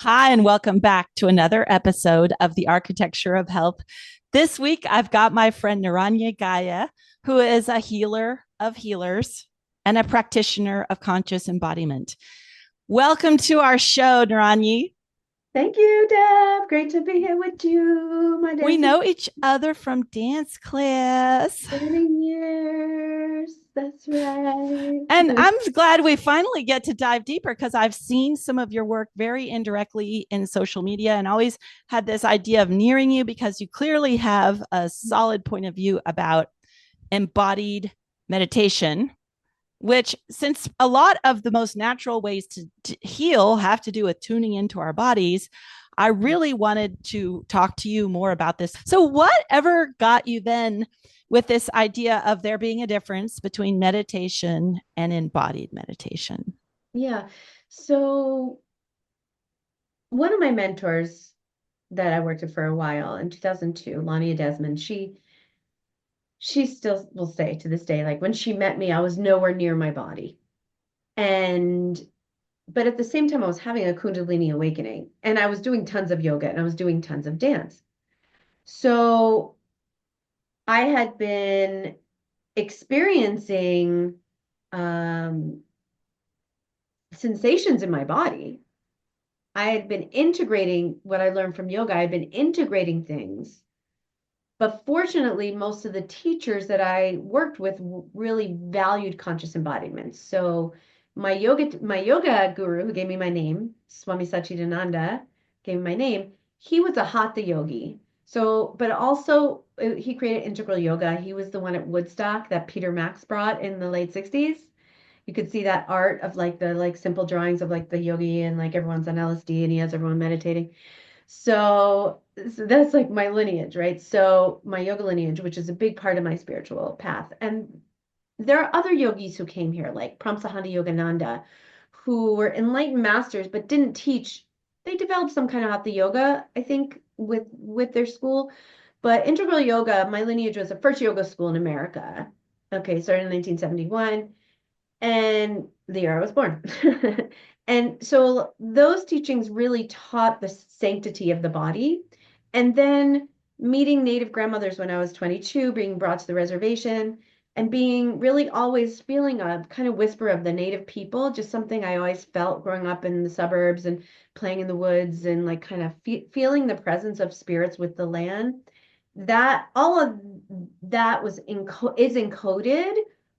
Hi, and welcome back to another episode of the Architecture of Health. This week, I've got my friend Narayani Gaia, who is a healer of healers and a practitioner of conscious embodiment. Welcome to our show, Narayani. Thank you, Deb. Great to be here with you, my We dancing know each other from dance class. 30 years. That's right. And I'm glad we finally get to dive deeper because I've seen some of your work very indirectly in social media and always had this idea of nearing you because you clearly have a solid point of view about embodied meditation, which, since a lot of the most natural ways to heal have to do with tuning into our bodies, I really wanted to talk to you more about this. So, whatever got you then with this idea of there being a difference between meditation and embodied meditation? Yeah. So one of my mentors that I worked with for a while in 2002, Lania Desmond, she still will say to this day, like when she met me, I was nowhere near my body. And but at the same time, I was having a Kundalini awakening and I was doing tons of yoga and I was doing tons of dance. So I had been experiencing um, sensations in my body. I had been integrating what I learned from yoga. I had been integrating things. But fortunately, most of the teachers that I worked with really valued conscious embodiment. So my yoga guru who gave me my name, Swami Satchidananda, gave me my name. He was a hatha yogi. So, but also he created integral yoga. He was the one at Woodstock that Peter Max brought in the late 60s. You could see that art of like the like simple drawings of like the yogi and like everyone's on LSD and he has everyone meditating. So that's like my lineage, right? So my yoga lineage, which is a big part of my spiritual path. And there are other yogis who came here, like Pramsahanda Yogananda, who were enlightened masters but didn't teach. They developed some kind of hatha yoga, I think, with their school. But integral yoga, my lineage was the first yoga school in America. Okay, started in 1971 and the year I was born. And so those teachings really taught the sanctity of the body. And then meeting Native grandmothers when I was 22, being brought to the reservation, and being really always feeling a kind of whisper of the Native people, just something I always felt growing up in the suburbs and playing in the woods and like kind of feeling the presence of spirits with the land. That all of that is encoded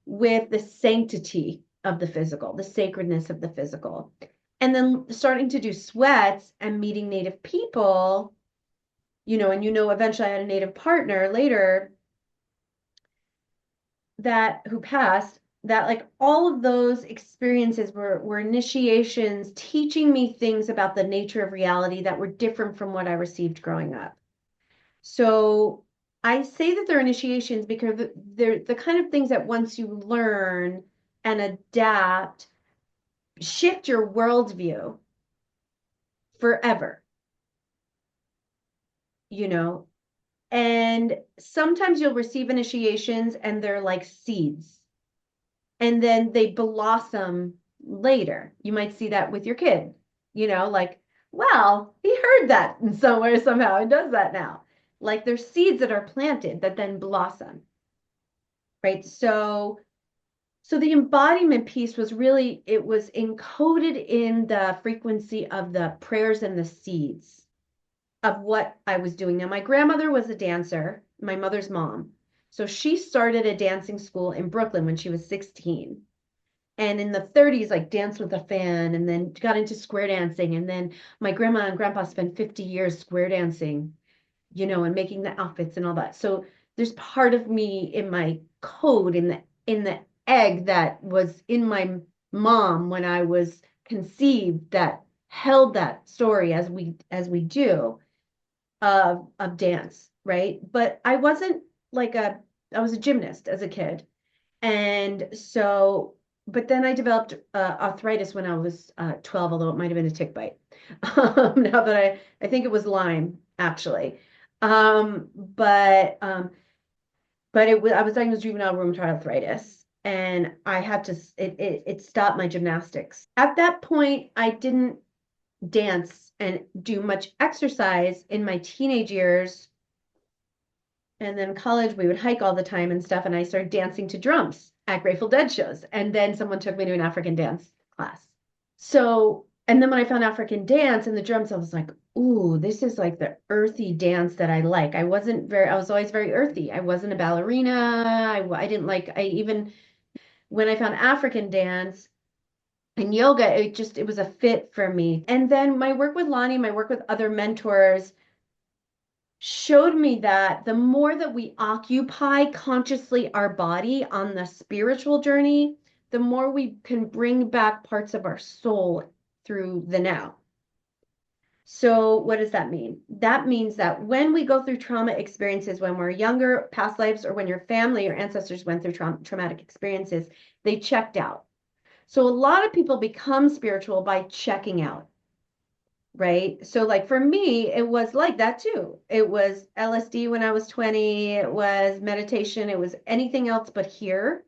with the sanctity of the physical, the sacredness of the physical. And then starting to do sweats and meeting Native people, and eventually I had a Native partner later that who passed, that like all of those experiences were initiations teaching me things about the nature of reality that were different from what I received growing up. So I say that they're initiations because they're the kind of things that once you learn and adapt, shift your worldview forever, you know? And sometimes you'll receive initiations and they're like seeds, and then they blossom later. You might see that with your kid, like, well, he heard that in somewhere somehow and does that now. Like there's seeds that are planted that then blossom, right? So the embodiment piece was really, it was encoded in the frequency of the prayers and the seeds of what I was doing. Now, my grandmother was a dancer, my mother's mom. So she started a dancing school in Brooklyn when she was 16. And in the 30s, like danced with a fan and then got into square dancing. And then my grandma and grandpa spent 50 years square dancing, and making the outfits and all that. So there's part of me in my code in the egg that was in my mom when I was conceived that held that story as we do of dance, right? But I wasn't like I was a gymnast as a kid. And so, but then I developed arthritis when I was 12, although it might have been a tick bite. Now that I think it was Lyme, actually. Um, but um, but I was diagnosed with juvenile rheumatoid arthritis, and I had to it stopped my gymnastics. At that point, I didn't. dance and do much exercise in my teenage years. And then college, we would hike all the time and stuff. And I started dancing to drums at Grateful Dead shows. And then someone took me to an African dance class. So, and then when I found African dance and the drums, I was like, ooh, this is like the earthy dance that I like. I was always very earthy. I wasn't a ballerina. I didn't like, I even, when I found African dance and yoga, it was a fit for me. And then my work with Lonnie, my work with other mentors, showed me that the more that we occupy consciously our body on the spiritual journey, the more we can bring back parts of our soul through the now. So what does that mean? That means that when we go through trauma experiences, when we're younger, past lives, or when your family or ancestors went through traumatic experiences, they checked out. So a lot of people become spiritual by checking out. Right? So like for me, it was like that too. It was LSD when I was 20, it was meditation, it was anything else but here.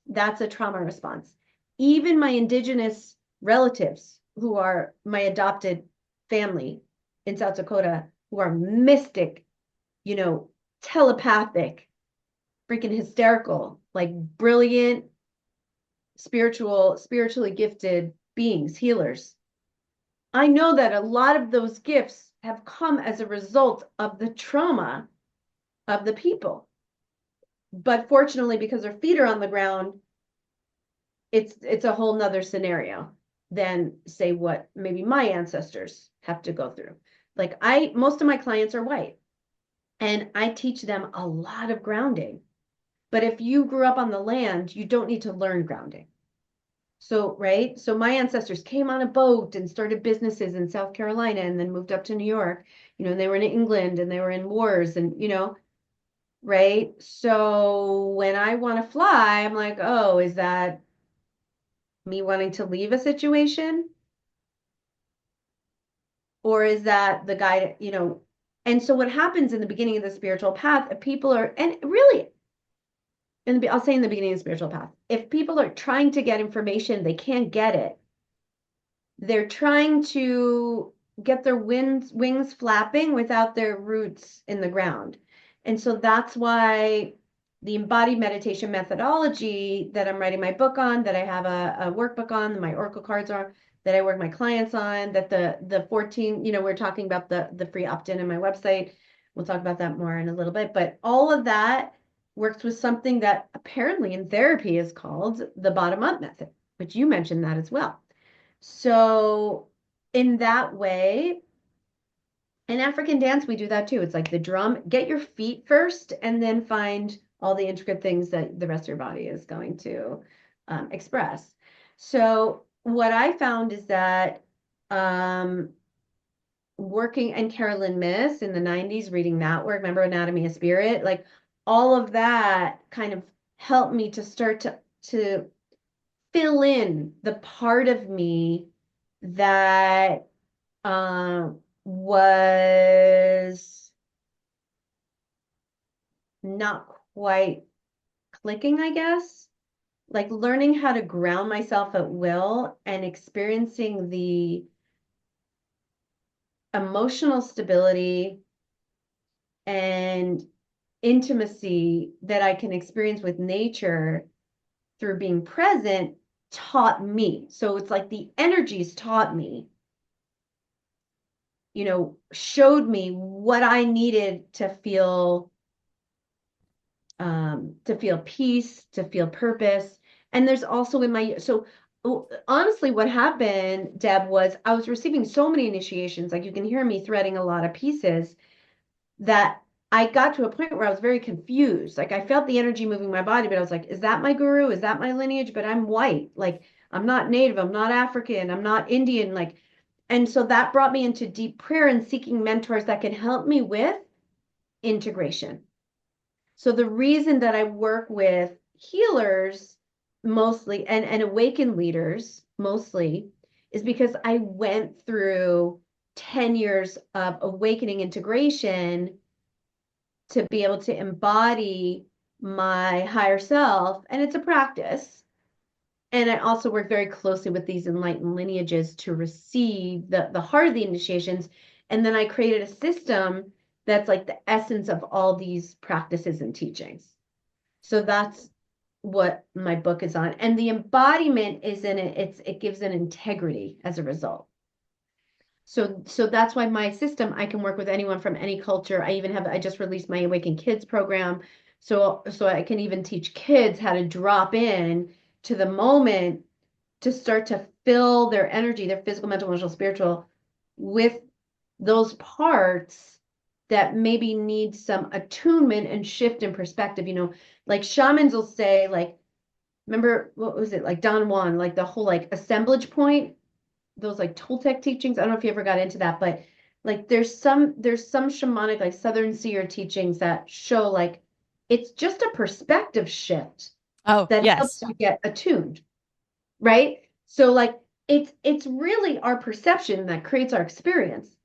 That's a trauma response. Even my indigenous relatives who are my adopted family in South Dakota, who are mystic, telepathic, freaking hysterical, like brilliant, spiritually gifted beings, healers. I know that a lot of those gifts have come as a result of the trauma of the people. But fortunately, because their feet are on the ground, it's a whole nother scenario than say what maybe my ancestors have to go through. Like most of my clients are white, and I teach them a lot of grounding. But if you grew up on the land, you don't need to learn grounding. So, right. So my ancestors came on a boat and started businesses in South Carolina and then moved up to New York, and they were in England and they were in wars and, right. So when I want to fly, I'm like, oh, is that me wanting to leave a situation? Or is that the guide, And so what happens in the beginning of the spiritual path, people are, and really, I'll say in the beginning of the spiritual path, if people are trying to get information, they can't get it. They're trying to get their wings flapping without their roots in the ground. And so that's why the embodied meditation methodology that I'm writing my book on, that I have a workbook on, my oracle cards are, that I work my clients on, that the 14, we're talking about the free opt-in in my website. We'll talk about that more in a little bit, but all of that works with something that apparently in therapy is called the bottom-up method, which you mentioned that as well. So in that way, in African dance, we do that too. It's like the drum, get your feet first, and then find all the intricate things that the rest of your body is going to express. So what I found is that working and Carolyn Myss in the 90s, reading that work, remember Anatomy of Spirit, like all of that kind of helped me to start to fill in the part of me that was not quite clicking, I guess. Like learning how to ground myself at will and experiencing the emotional stability and intimacy that I can experience with nature through being present taught me. So it's like the energies taught me, showed me what I needed to feel peace, to feel purpose. And there's also honestly, what happened, Deb, was I was receiving so many initiations, like you can hear me threading a lot of pieces, that I got to a point where I was very confused. Like I felt the energy moving my body, but I was like, is that my guru? Is that my lineage? But I'm white. Like I'm not Native. I'm not African. I'm not Indian. And so that brought me into deep prayer and seeking mentors that can help me with integration. So the reason that I work with healers mostly and awakened leaders mostly is because I went through 10 years of awakening integration to be able to embody my higher self. And it's a practice. And I also work very closely with these enlightened lineages to receive the heart of the initiations. And then I created a system that's like the essence of all these practices and teachings. So that's what my book is on. And the embodiment is in it. It gives an integrity as a result. So that's why my system, I can work with anyone from any culture. I just released my Awaken Kids program. So I can even teach kids how to drop in to the moment to start to fill their energy, their physical, mental, emotional, spiritual, with those parts that maybe need some attunement and shift in perspective. Like shamans will say, like, remember, what was it, like Don Juan, like the whole like assemblage point, those like Toltec teachings. I don't know if you ever got into that, but like there's some shamanic, like Southern seer teachings that show like it's just a perspective shift Oh, that helps yes. you get attuned, right? So like it's really our perception that creates our experience.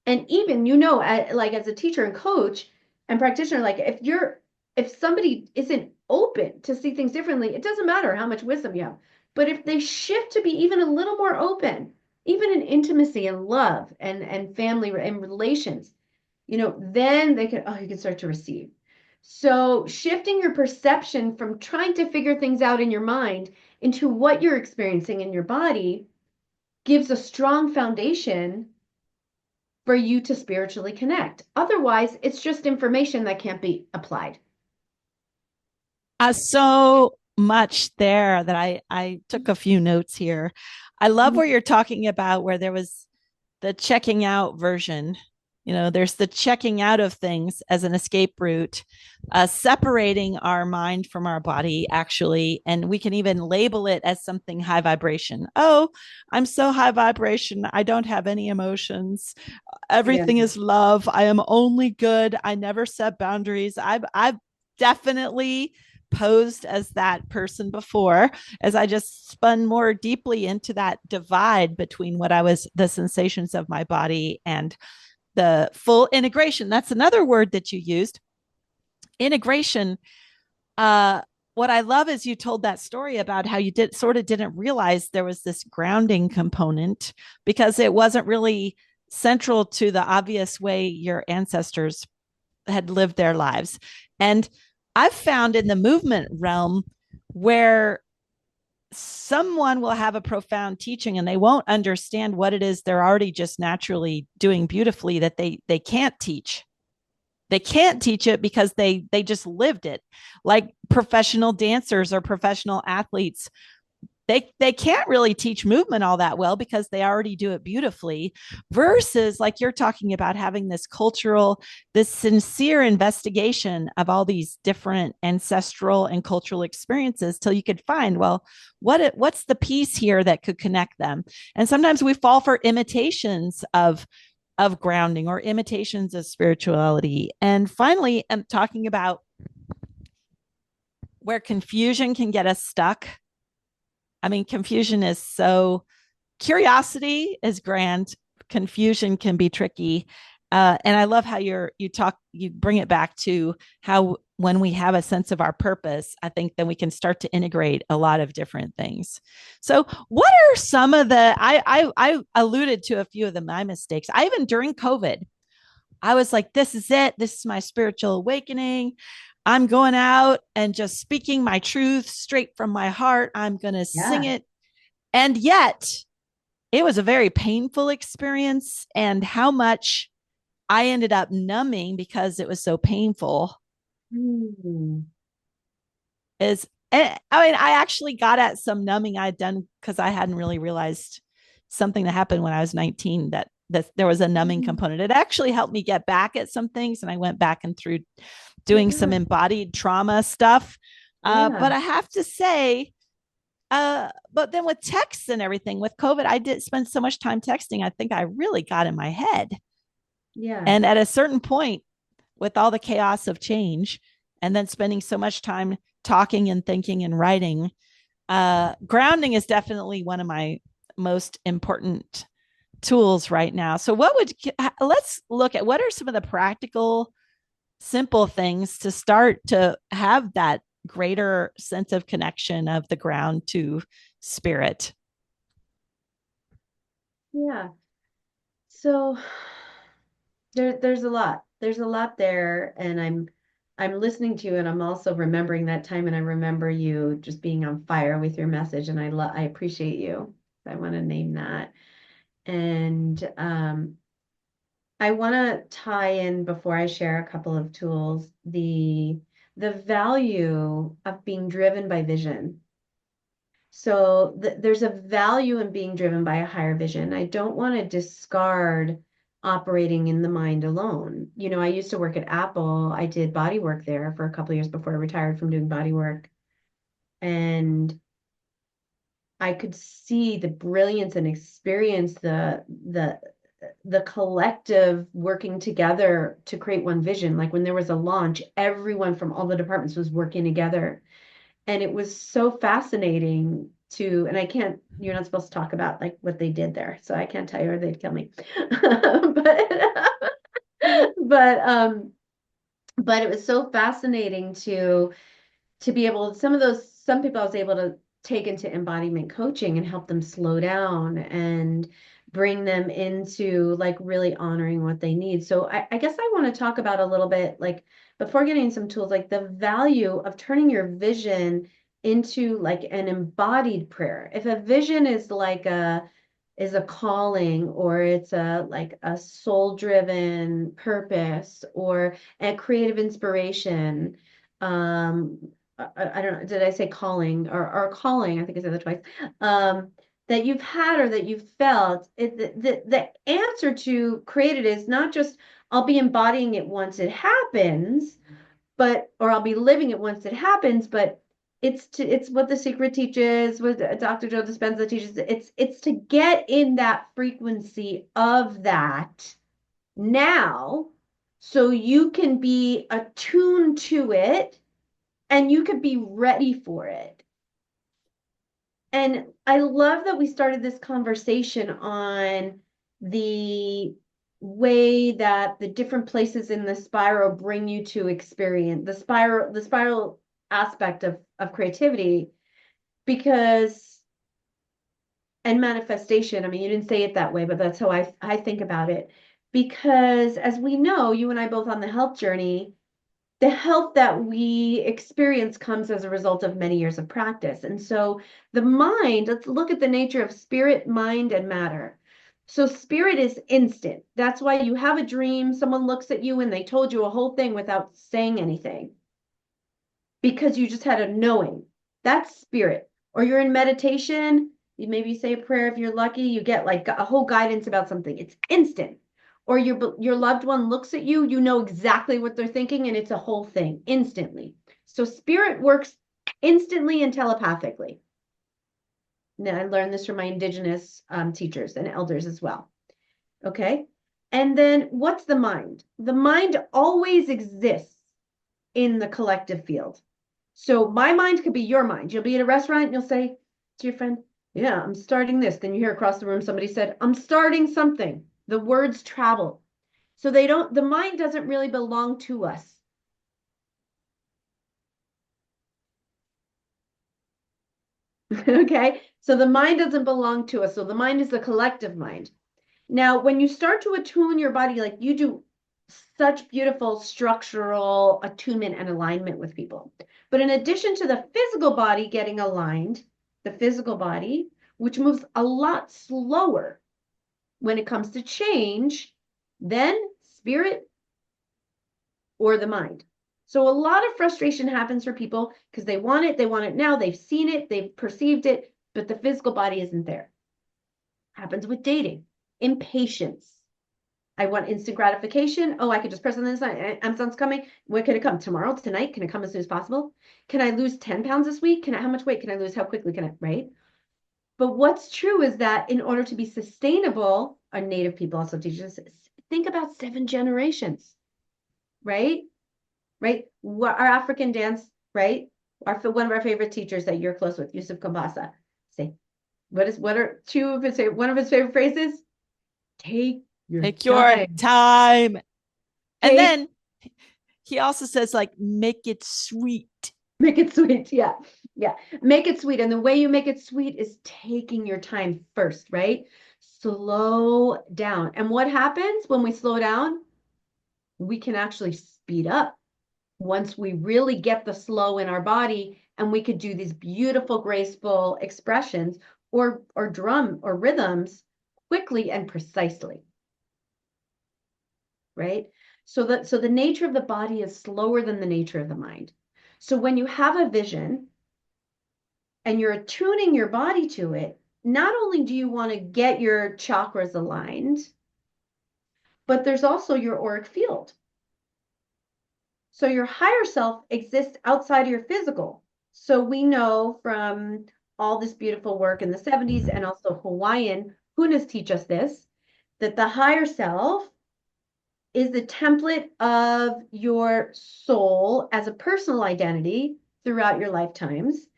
And even, like as a teacher and coach and practitioner, like if somebody isn't open to see things differently, it doesn't matter how much wisdom you have. But if they shift to be even a little more open, even in intimacy and love and family and relations, then you can start to receive. So shifting your perception from trying to figure things out in your mind into what you're experiencing in your body gives a strong foundation for you to spiritually connect. Otherwise, it's just information that can't be applied. So much there that I took a few notes here. I love where you're talking about where there was the checking out version. There's the checking out of things as an escape route, separating our mind from our body, actually. And we can even label it as something high vibration. Oh, I'm so high vibration. I don't have any emotions. Yeah. Everything is love. I am only good. I never set boundaries. I've definitely posed as that person before, as I just spun more deeply into that divide between the sensations of my body and the full integration. That's another word that you used, integration. uh what I love is you told that story about how you didn't realize there was this grounding component because it wasn't really central to the obvious way your ancestors had lived their lives. And I've found in the movement realm where someone will have a profound teaching and they won't understand what it is they're already just naturally doing beautifully, that they can't teach. They can't teach it because they just lived it. Like professional dancers or professional athletes, they can't really teach movement all that well because they already do it beautifully, versus like you're talking about having this sincere investigation of all these different ancestral and cultural experiences till you could find, well, what's the piece here that could connect them. And sometimes we fall for imitations of grounding or imitations of spirituality. And finally, I'm talking about where confusion can get us stuck. I mean, curiosity is grand. Confusion can be tricky. And I love how you bring it back to how when we have a sense of our purpose, I think then we can start to integrate a lot of different things. So what are some of I alluded to a few of my mistakes. Even during COVID, I was like, this is it. This is my spiritual awakening. I'm going out and just speaking my truth straight from my heart. I'm going to sing Yeah. it. And yet it was a very painful experience, and how much I ended up numbing because it was so painful Hmm. is, I mean, I actually got at some numbing I'd done because I hadn't really realized something that happened when I was 19, that there was a numbing component. It actually helped me get back at some things. And I went back and through doing some Yeah. embodied trauma stuff. Yeah. But I have to say, but then with texts and everything with COVID, I did spend so much time texting. I think I really got in my head. Yeah. And at a certain point, with all the chaos of change, and then spending so much time talking and thinking and writing, grounding is definitely one of my most important tools right now. So, let's look at what are some of the practical, simple things to start to have that greater sense of connection of the ground to spirit? Yeah. So there's a lot. There's a lot there, and I'm listening to you, and I'm also remembering that time, and I remember you just being on fire with your message, and I appreciate you. I want to name that. And I want to tie in before I share a couple of tools, the value of being driven by vision. So there's a value in being driven by a higher vision. I don't want to discard operating in the mind alone. You know, I used to work at Apple. I did body work there for a couple of years before I retired from doing body work. And I could see the brilliance and experience the collective working together to create one vision. Like when there was a launch, everyone from all the departments was working together. And it was so fascinating to, and I can't, you're not supposed to talk about like what they did there. So I can't tell you or they'd kill me. But but it was so fascinating to be able, some people I was able to take into embodiment coaching and help them slow down and bring them into like really honoring what they need. So I guess I want to talk about a little bit, like before getting some tools, like the value of turning your vision into like an embodied prayer. If a vision is a calling, or it's a like a soul driven purpose or a creative inspiration, um I don't know, did I say calling or calling? I think I said that twice. That you've had or that you've felt, the answer to create it is not just I'll be embodying it once it happens, but or I'll be living it once it happens, but it's what the secret teaches, what Dr. Joe Dispenza teaches. It's to get in that frequency of that now, so you can be attuned to it and you could be ready for it. And I love that we started this conversation on the way that the different places in the spiral bring you to experience the spiral aspect of creativity, because and manifestation. I mean, you didn't say it that way, but that's how I think about it. Because as we know, you and I both on the health journey, the health that we experience comes as a result of many years of practice. And so the mind, let's look at the nature of spirit, mind, and matter. So spirit is instant. That's why you have a dream, someone looks at you and they told you a whole thing without saying anything, because you just had a knowing. That's spirit. Or you're in meditation, you maybe say a prayer if you're lucky, you get like a whole guidance about something. It's instant. Or your loved one looks at you, you know exactly what they're thinking, and it's a whole thing instantly. So spirit works instantly and telepathically. Now I learned this from my indigenous teachers and elders as well. Okay. And then what's the mind? The mind always exists in the collective field. So my mind could be your mind. You'll be at a restaurant and you'll say to your friend, yeah, I'm starting this. Then you hear across the room somebody said, I'm starting something. The words travel. So the mind doesn't really belong to us. Okay. So the mind doesn't belong to us. So the mind is the collective mind. Now, when you start to attune your body, like you do such beautiful structural attunement and alignment with people. But in addition to the physical body getting aligned, the physical body, which moves a lot slower when it comes to change than spirit or the mind. So a lot of frustration happens for people because they want it now, they've seen it, they've perceived it, but the physical body isn't there. Happens with dating, impatience. I want instant gratification. Oh, I could just press on this. Amazon's coming. When can it come? Tomorrow? Tonight? Can it come as soon as possible? Can I lose 10 pounds this week? How much weight can I lose? How quickly can I, right? But what's true is that in order to be sustainable, our native people also teach us, think about 7 generations, right? Right? Our African dance, right? One of our favorite teachers that you're close with, Yusuf Kambasa, say, what are one of his favorite phrases? Take your time. And Take then he also says, like, make it sweet. Make it sweet. Yeah. Yeah. Make it sweet. And the way you make it sweet is taking your time first, right? Slow down. And what happens when we slow down? We can actually speed up once we really get the slow in our body, and we could do these beautiful, graceful expressions or drum or rhythms quickly and precisely, right? So the nature of the body is slower than the nature of the mind. So when you have a vision and you're attuning your body to it, not only do you want to get your chakras aligned, but there's also your auric field. So your higher self exists outside of your physical. So we know from all this beautiful work in the 70s and also Hawaiian Hunas teach us this, that the higher self is the template of your soul as a personal identity throughout your lifetimes.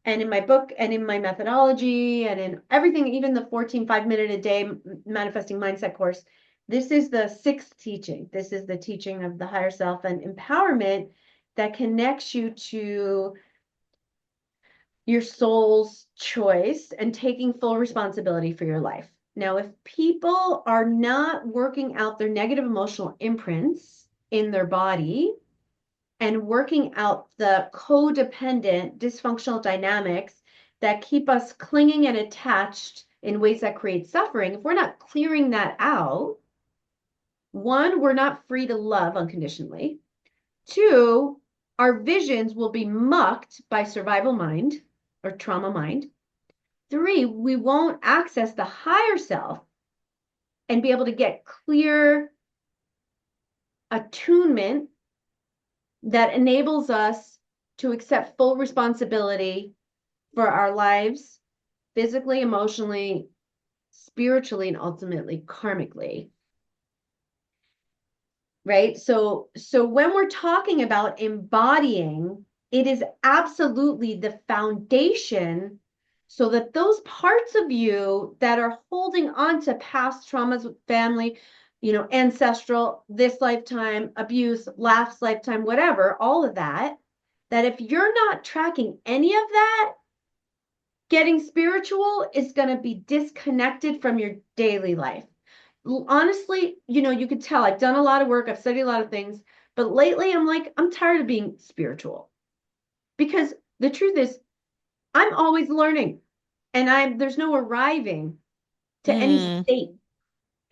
And in my book and in my methodology and in everything, even the 14 5-minute a day manifesting mindset course, this is the sixth teaching. This is the teaching of the higher self and empowerment that connects you to your soul's choice and taking full responsibility for your life. Now, if people are not working out their negative emotional imprints in their body and working out the codependent dysfunctional dynamics that keep us clinging and attached in ways that create suffering, if we're not clearing that out, one, we're not free to love unconditionally. Two, our visions will be mucked by survival mind or trauma mind. Three, we won't access the higher self and be able to get clear attunement that enables us to accept full responsibility for our lives, physically, emotionally, spiritually, and ultimately karmically. Right? So when we're talking about embodying, it is absolutely the foundation so that those parts of you that are holding on to past traumas with family, ancestral, this lifetime, abuse, last lifetime, whatever, all of that, that if you're not tracking any of that, getting spiritual is going to be disconnected from your daily life. Honestly, you could tell I've done a lot of work, I've studied a lot of things, but lately I'm like, I'm tired of being spiritual because the truth is I'm always learning and there's no arriving to any Mm, state.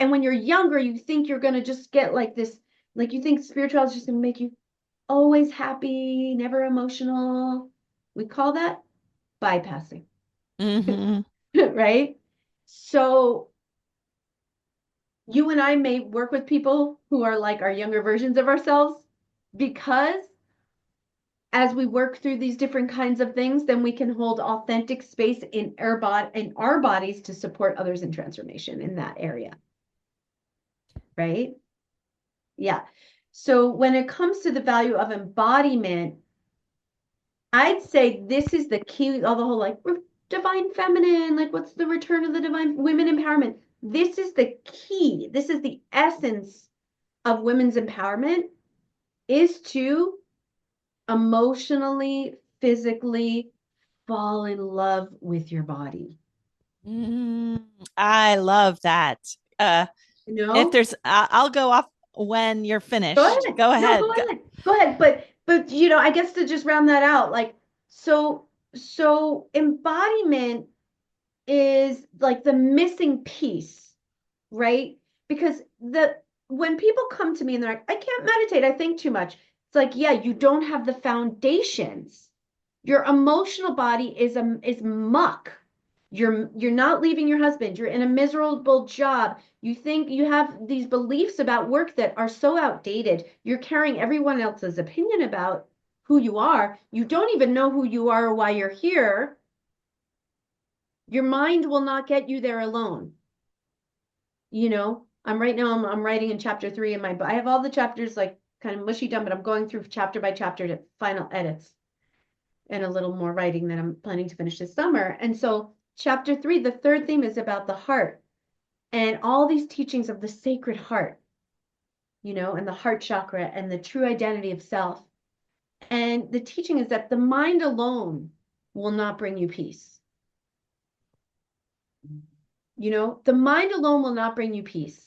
And when you're younger, you think you're going to just get like this, like you think spirituality is just going to make you always happy, never emotional. We call that bypassing, hmm. right? So you and I may work with people who are like our younger versions of ourselves because as we work through these different kinds of things, then we can hold authentic space in our bodies to support others in transformation in that area. Right? Yeah. So when it comes to the value of embodiment, I'd say this is the key, all the whole like divine feminine, like what's the return of the divine women empowerment? This is the key. This is the essence of women's empowerment is to emotionally, physically fall in love with your body. Mm, I love that. Uh, You if know? there's, I'll go off when you're Go finished. ahead. Go No, go ahead. ahead. Go ahead. But I guess to just round that out, like so embodiment is like the missing piece, right? Because the when people come to me and they're like, I can't meditate, I think too much. It's like, yeah, you don't have the foundations. Your emotional body is muck. You're not leaving your husband. You're in a miserable job. You think you have these beliefs about work that are so outdated. You're carrying everyone else's opinion about who you are. You don't even know who you are or why you're here. Your mind will not get you there alone. I'm right now I'm writing in chapter 3 in my book. I have all the chapters like kind of mushy done, but I'm going through chapter by chapter to final edits and a little more writing that I'm planning to finish this summer. And so chapter 3, the third theme is about the heart and all these teachings of the sacred heart, and the heart chakra and the true identity of self. And the teaching is that the mind alone will not bring you peace. You know, the mind alone will not bring you peace.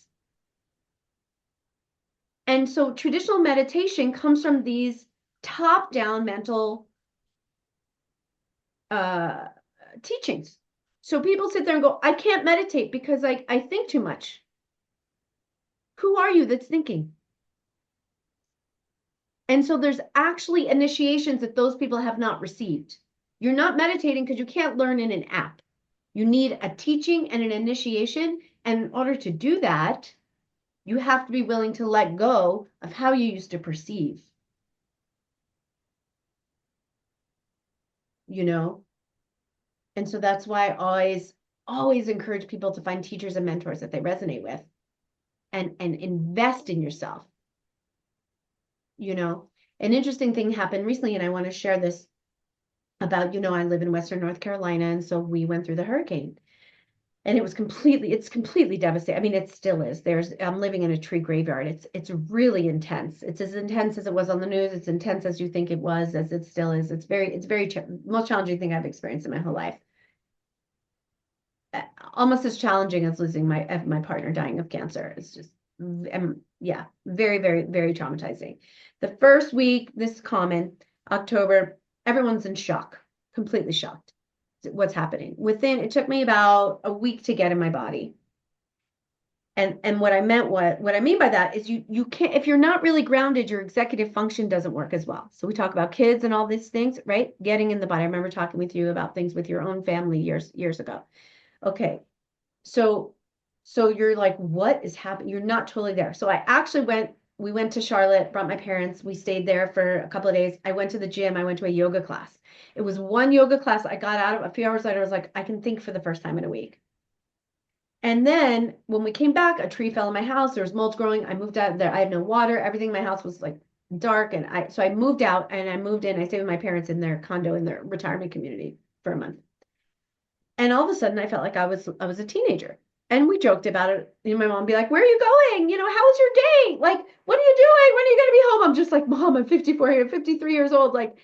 And so traditional meditation comes from these top-down mental teachings. So people sit there and go, I can't meditate because I think too much. Who are you that's thinking? And so there's actually initiations that those people have not received. You're not meditating because you can't learn in an app. You need a teaching and an initiation. And in order to do that, you have to be willing to let go of how you used to perceive. You know? And so that's why I always encourage people to find teachers and mentors that they resonate with and invest in yourself. You know, an interesting thing happened recently, and I want to share this about, you know, I live in Western North Carolina, and so we went through the hurricane. And it's completely devastating. I mean, it still is. I'm living in a tree graveyard. It's really intense. It's as intense as it was on the news. It's intense as you think it was, as it still is. It's most challenging thing I've experienced in my whole life. Almost as challenging as losing my partner dying of cancer. It's just, yeah, very, very, very traumatizing. The first week, this is common, October, everyone's in shock, completely shocked. What's happening. It took me about a week to get in my body. And what I mean by that is you can't, if you're not really grounded, your executive function doesn't work as well. So we talk about kids and all these things, right? Getting in the body. I remember talking with you about things with your own family years ago. Okay. So you're like, what is happening? You're not totally there. So we went to Charlotte, brought my parents. We stayed there for a couple of days. I went to the gym. I went to a yoga class. It was one yoga class. I got out of a few hours later. I was like, I can think for the first time in a week. And then when we came back, a tree fell in my house. There was mold growing. I moved out there. I had no water. Everything in my house was like dark. So I moved out and I moved in. I stayed with my parents in their condo in their retirement community for a month. And all of a sudden I felt like I was a teenager. And we joked about it. You know, my mom would be like, where are you going? You know, how was your day? Like, what are you doing? When are you going to be home? I'm just like, Mom, I'm 54 here, 53 years old. Like,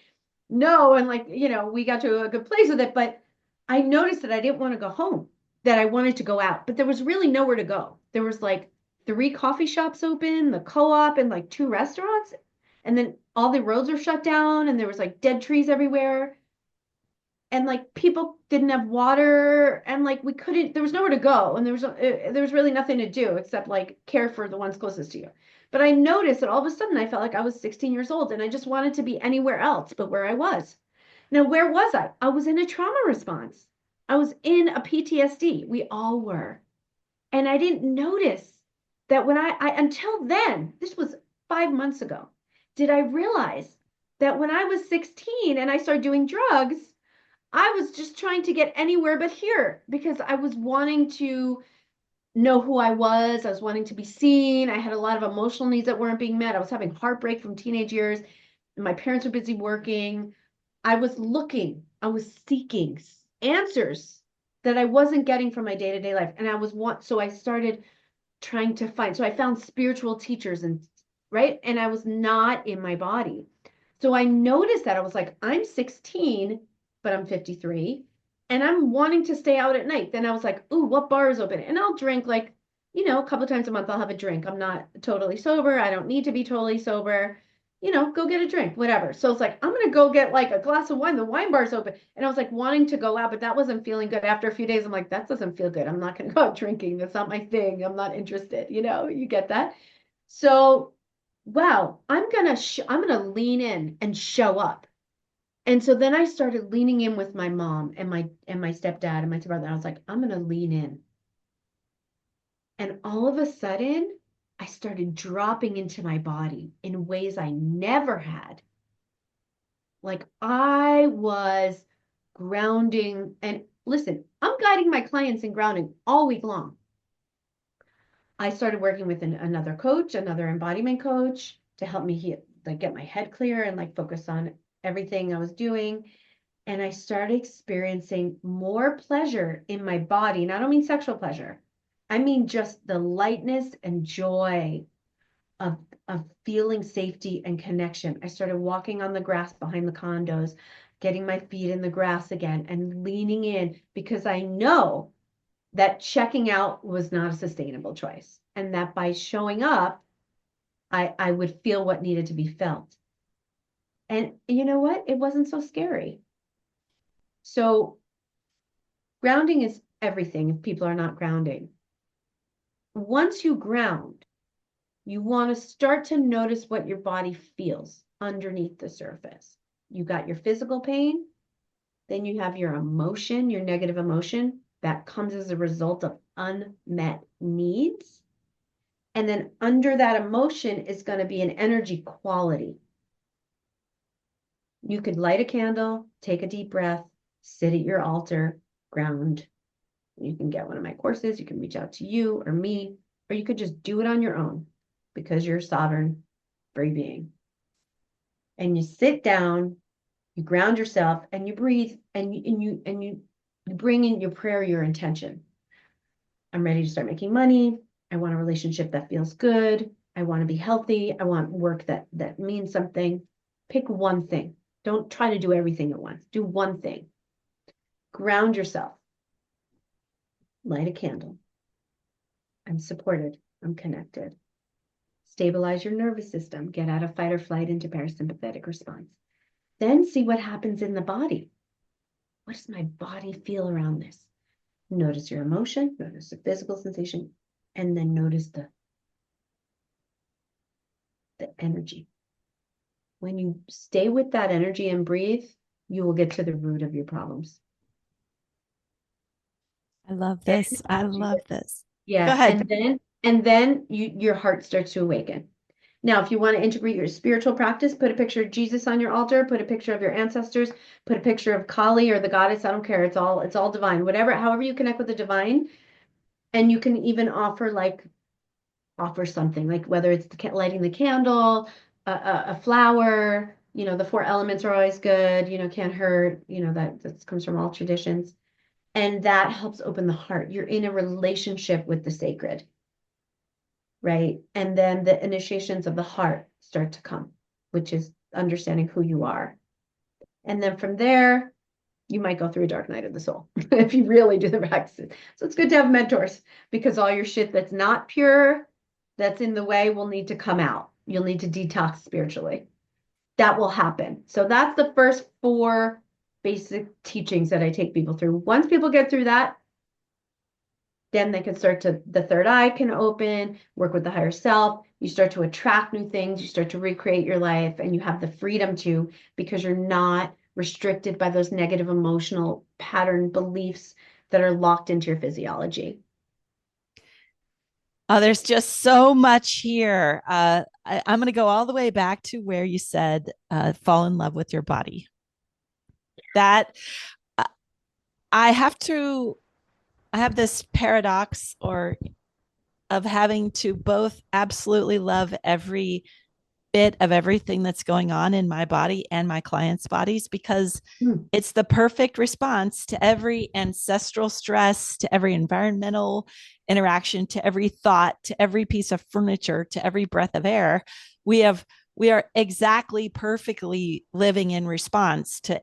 no. And like, you know, we got to a good place with it. But I noticed that I didn't want to go home, that I wanted to go out. But there was really nowhere to go. There was like 3 coffee shops open, the co-op, and like 2 restaurants. And then all the roads were shut down and there was like dead trees everywhere. And like people didn't have water and like there was nowhere to go. And there was really nothing to do except like care for the ones closest to you. But I noticed that all of a sudden I felt like I was 16 years old and I just wanted to be anywhere else but where I was. Now, where was I? I was in a trauma response. I was in a PTSD. We all were. And I didn't notice that when until then, this was 5 months ago, did I realize that when I was 16 and I started doing drugs, I was just trying to get anywhere but here because I was wanting to know who I was. I was wanting to be seen. I had a lot of emotional needs that weren't being met. I was having heartbreak from teenage years. My parents were busy working. I was seeking answers that I wasn't getting from my day-to-day life. And so I started trying to so I found spiritual teachers right? And I was not in my body. So I noticed that I was like, I'm 16, but I'm 53 and I'm wanting to stay out at night. Then I was like, ooh, what bar is open? And I'll drink like, you know, a couple of times a month I'll have a drink. I'm not totally sober. I don't need to be totally sober. You know, go get a drink, whatever. So it's like, I'm going to go get like a glass of wine. The wine bar's open. And I was like wanting to go out, but that wasn't feeling good. After a few days, I'm like, that doesn't feel good. I'm not going to go out drinking. That's not my thing. I'm not interested. You know, you get that. So, wow, I'm going to lean in and show up. And so then I started leaning in with my mom and my stepdad and my stepbrother. I was like, I'm going to lean in. And all of a sudden, I started dropping into my body in ways I never had. Like I was grounding. And listen, I'm guiding my clients in grounding all week long. I started working with another coach, another embodiment coach to help me like get my head clear and like focus on everything I was doing. And I started experiencing more pleasure in my body. And I don't mean sexual pleasure. I mean just the lightness and joy of feeling safety and connection. I started walking on the grass behind the condos, getting my feet in the grass again and leaning in, because I know that checking out was not a sustainable choice. And that by showing up, I would feel what needed to be felt. And you know what? It wasn't so scary. So grounding is everything if people are not grounding. Once you ground, you want to start to notice what your body feels underneath the surface. You got your physical pain, then you have your emotion, your negative emotion that comes as a result of unmet needs. And then under that emotion is going to be an energy quality. You could light a candle, take a deep breath, sit at your altar, ground. You can get one of my courses. You can reach out to you or me, or you could just do it on your own because you're a sovereign, free being. And you sit down, you ground yourself, and you breathe, and you bring in your prayer, your intention. I'm ready to start making money. I want a relationship that feels good. I want to be healthy. I want work that means something. Pick one thing. Don't try to do everything at once. Do one thing. Ground yourself. Light a candle. I'm supported. I'm connected. Stabilize your nervous system. Get out of fight or flight into parasympathetic response. Then see what happens in the body. What does my body feel around this? Notice your emotion, notice the physical sensation, and then notice the energy. When you stay with that energy and breathe, you will get to the root of your problems. I love this. I love this. Yeah. Go ahead. And then your heart starts to awaken. Now, if you want to integrate your spiritual practice, put a picture of Jesus on your altar, put a picture of your ancestors, put a picture of Kali or the goddess. I don't care. It's all divine. Whatever, however you connect with the divine. And you can even offer something, like whether it's lighting the candle, a flower, the four elements are always good, can't hurt, that comes from all traditions. And that helps open the heart. You're in a relationship with the sacred, right? And then the initiations of the heart start to come, which is understanding who you are. And then from there, you might go through a dark night of the soul if you really do the practices. So it's good to have mentors, because all your shit that's not pure, that's in the way, will need to come out. You'll need to detox spiritually. That will happen. So that's the first 4 basic teachings that I take people through. Once people get through that, then they can start to, the third eye can open, work with the higher self. You start to attract new things. You start to recreate your life, and you have the freedom to, because you're not restricted by those negative emotional pattern beliefs that are locked into your physiology. Oh, there's just so much here. I'm going to go all the way back to where you said, fall in love with your body. That uh, I have this paradox of having to both absolutely love every bit of everything that's going on in my body and my clients' bodies, because it's the perfect response to every ancestral stress, to every environmental interaction, to every thought, to every piece of furniture, to every breath of air. We are exactly perfectly living in response to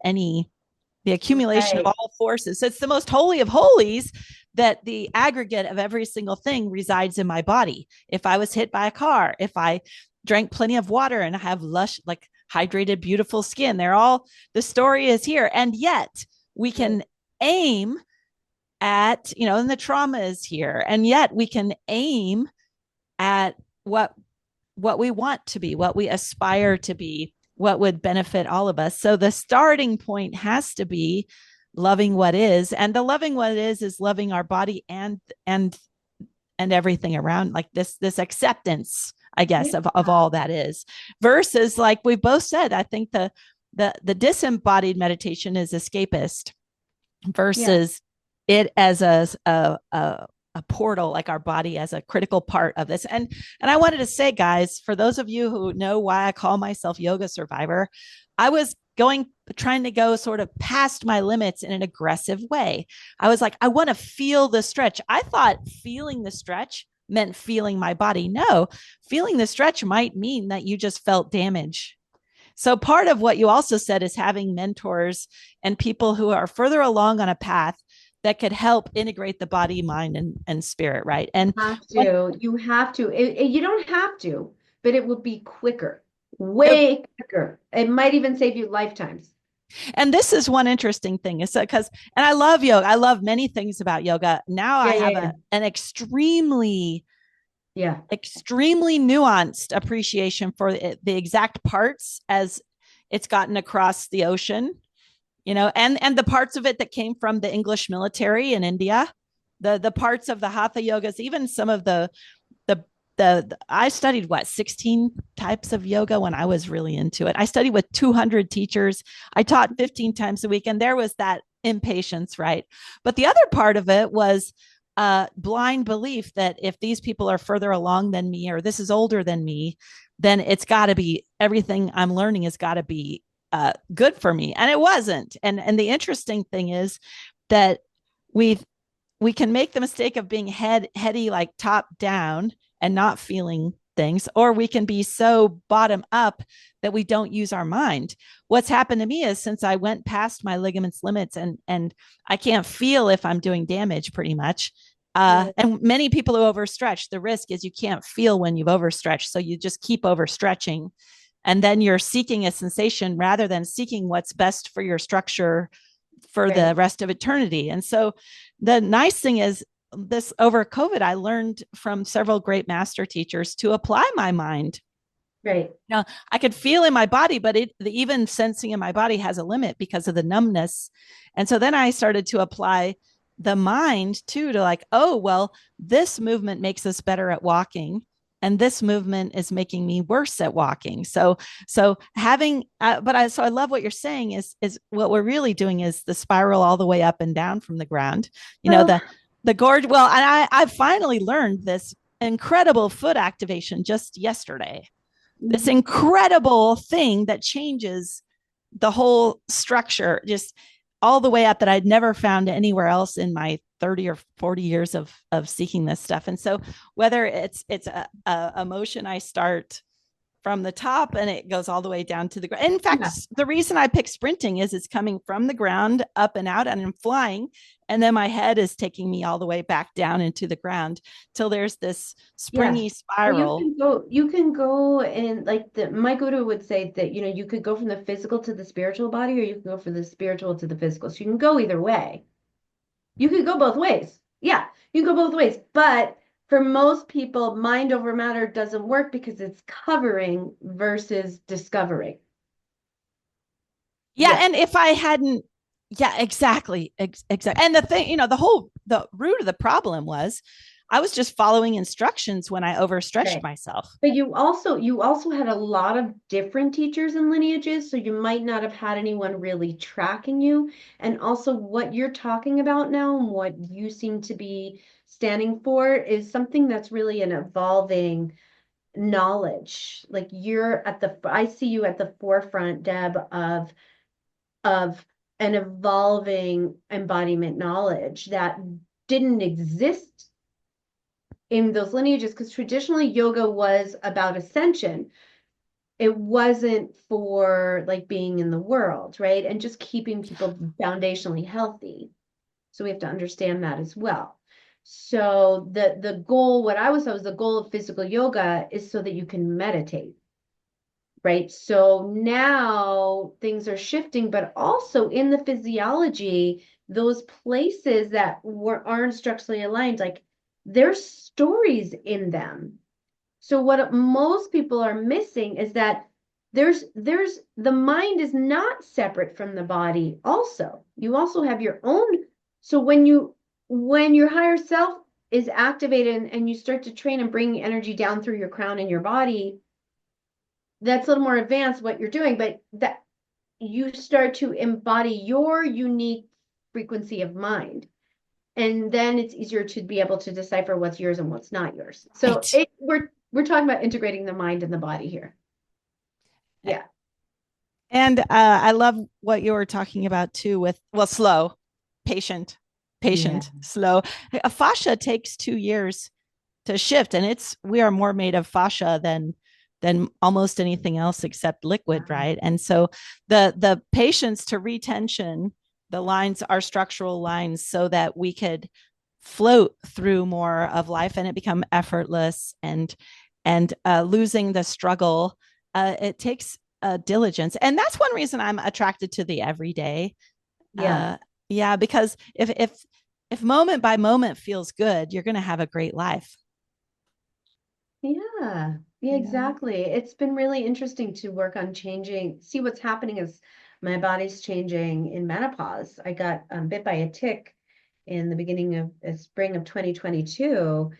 the accumulation of all forces. So it's the most holy of holies that the aggregate of every single thing resides in my body. If I was hit by a car, if I drank plenty of water and have lush, like hydrated, beautiful skin, the story is here. And yet we can aim at, and the trauma is here. And yet we can aim at what we want to be, what we aspire to be, what would benefit all of us. So the starting point has to be loving what is, and the loving what is loving our body and everything around, like this acceptance, I guess, of all that is, versus, like we both said, I think the disembodied meditation is escapist versus it as a portal, like our body as a critical part of this. And I wanted to say, guys, for those of you who know why I call myself yoga survivor, I was trying to go sort of past my limits in an aggressive way. I was like, I want to feel the stretch. I thought feeling the stretch meant feeling my body. No, feeling the stretch might mean that you just felt damage. So part of what you also said is having mentors and people who are further along on a path that could help integrate the body, mind, and spirit, right? And You have to. You don't have to, but it will be quicker, it, way quicker. It might even save you lifetimes. and this is one interesting thing is because, and I love yoga. I love many things about yoga. Now I have an yeah. extremely nuanced appreciation for the exact parts as it's gotten across the ocean, and the parts of it that came from the English military in India, the parts of the hatha yogas, even some of the I studied 16 types of yoga when I was really into it. I studied with 200 teachers. I taught 15 times a week, and there was that impatience, right? But the other part of it was blind belief that if these people are further along than me, or this is older than me, then it's got to be, everything I'm learning has got to be good for me. And it wasn't. And the interesting thing is that we can make the mistake of being heady, like top down and not feeling things, or we can be so bottom up that we don't use our mind. What's happened to me is since I went past my ligaments limits and I can't feel if I'm doing damage pretty much. And many people who overstretch, the risk is you can't feel when you've overstretched. So you just keep overstretching. And then you're seeking a sensation rather than seeking what's best for your structure for the rest of eternity. And so the nice thing is this, over COVID, I learned from several great master teachers to apply my mind. Right. Now, I could feel in my body, but even sensing in my body has a limit because of the numbness. And so then I started to apply the mind too, to like, oh, well, this movement makes us better at walking, and this movement is making me worse at walking. So having, so I love what you're saying is what we're really doing is the spiral all the way up and down from the ground, the gorge. Well, and I finally learned this incredible foot activation just yesterday, this incredible thing that changes the whole structure, just all the way up, that I'd never found anywhere else in my 30 or 40 years of seeking this stuff. And so whether it's a motion I start from the top and it goes all the way down to the ground. In fact, the reason I pick sprinting is it's coming from the ground up and out, and I'm flying. And then my head is taking me all the way back down into the ground till there's this springy spiral. You can go and like my guru would say that, you could go from the physical to the spiritual body, or you can go from the spiritual to the physical. So you can go either way. You could go both ways. Yeah, you can go both ways. But for most people, mind over matter doesn't work because it's covering versus discovering. Yeah. And if I hadn't, exactly. And the thing, the root of the problem was I was just following instructions when I overstretched myself. But you also had a lot of different teachers and lineages, so you might not have had anyone really tracking you. And also what you're talking about now and what you seem to be standing for is something that's really an evolving knowledge. Like I see you at the forefront, Deb, of an evolving embodiment knowledge that didn't exist in those lineages, because traditionally yoga was about ascension. It wasn't for like being in the world, right? And just keeping people foundationally healthy. So we have to understand that as well. So the goal, what I was told, was the goal of physical yoga is so that you can meditate, right? So now things are shifting, but also in the physiology, those places that aren't structurally aligned, like there's stories in them. So what most people are missing is that there's the mind is not separate from the body. Also, you also have your own. So when your higher self is activated and you start to train and bring energy down through your crown and your body, that's a little more advanced what you're doing, but that you start to embody your unique frequency of mind. And then it's easier to be able to decipher what's yours and what's not yours. So we're talking about integrating the mind and the body here. Yeah. And I love what you were talking about too with, slow, patient, slow. A fascia takes 2 years to shift. And we are more made of fascia than almost anything else except liquid, Yeah. right? And so the patience to retension, the lines are structural lines so that we could float through more of life and it become effortless, and losing the struggle. It takes diligence, and that's one reason I'm attracted to the everyday. Yeah. Yeah, because if moment by moment feels good, you're going to have a great life. Yeah. Yeah, Yeah. exactly. It's been really interesting to work on see what's happening as my body's changing in menopause. I got bit by a tick in the beginning of spring of 2022.